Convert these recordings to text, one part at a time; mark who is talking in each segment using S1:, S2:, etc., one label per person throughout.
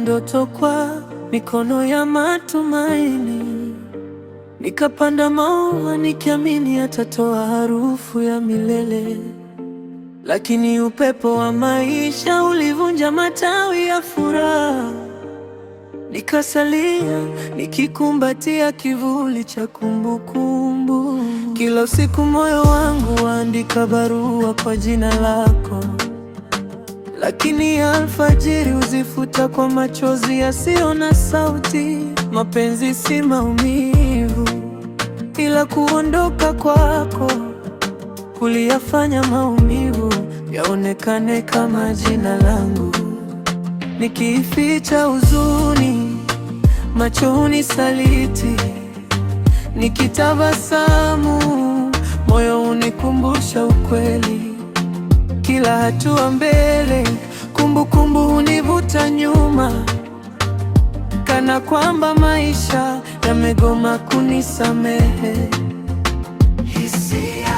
S1: ndoto kwa mikono ya matumaini, nikapanda maua nikiamini atatoa harufu ya milele. Lakini upepo wa maisha ulivunja matawi ya furaha, nikasalia nikikumbatia kivuli cha kumbukumbu. Kila usiku moyo wangu waandika barua kwa jina lako, lakini alfajiri huzifuta kwa machozi yasiyo na sauti. Mapenzi si maumivu, ila kuondoka kwako kuliyafanya maumivu yaonekane kama jina langu. Nikificha huzuni, macho hunisaliti, nikitabasamu, moyo hunikumbusha ukweli. Kila hatua mbele, kumbukumbu hunivuta nyuma, kana kwamba maisha yamegoma kunisamehe. Hisia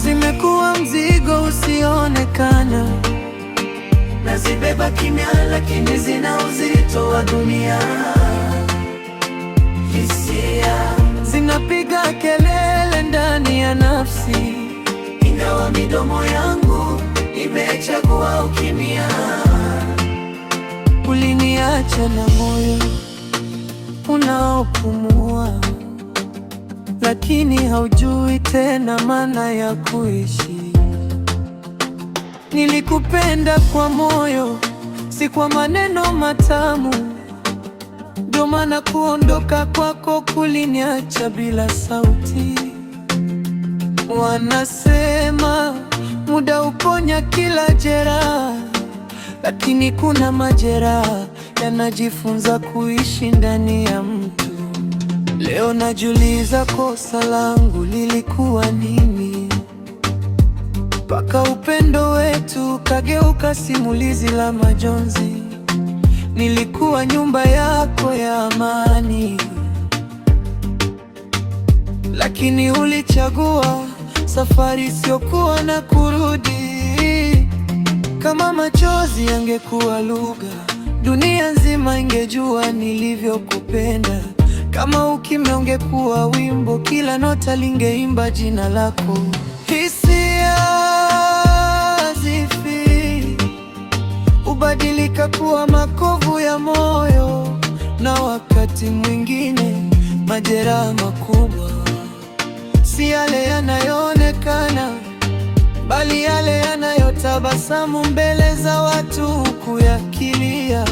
S1: zimekuwa mzigo usioonekana, nazibeba kimya, lakini zina uzito wa dunia. Hisia zinapiga kelele ndani ya nafsi, ingawa midomo yangu imechagua ukimya. Uliniacha na moyo unaopumua, lakini haujui tena maana ya kuishi. Nilikupenda kwa moyo, si kwa maneno matamu. Ndio maana kuondoka kwako kuliniacha bila sauti. Wanasema muda uponya kila jeraha, lakini kuna majeraha yanajifunza kuishi ndani ya mtu. Leo najiuliza, kosa langu lilikuwa nini mpaka upendo wetu kageuka simulizi la majonzi? Nilikuwa nyumba yako ya amani, lakini ulichagua safari isiyokuwa na kurudi. Kama machozi yangekuwa lugha, dunia nzima ingejua nilivyokupenda. Kama ukimya ungekuwa wimbo, kila nota lingeimba jina lako. Hisia zifi, hubadilika kuwa makovu ya moyo, na wakati mwingine majeraha makubwa si yale yanayoonekana, bali yale yanayotabasamu mbele za watu kuyakilia.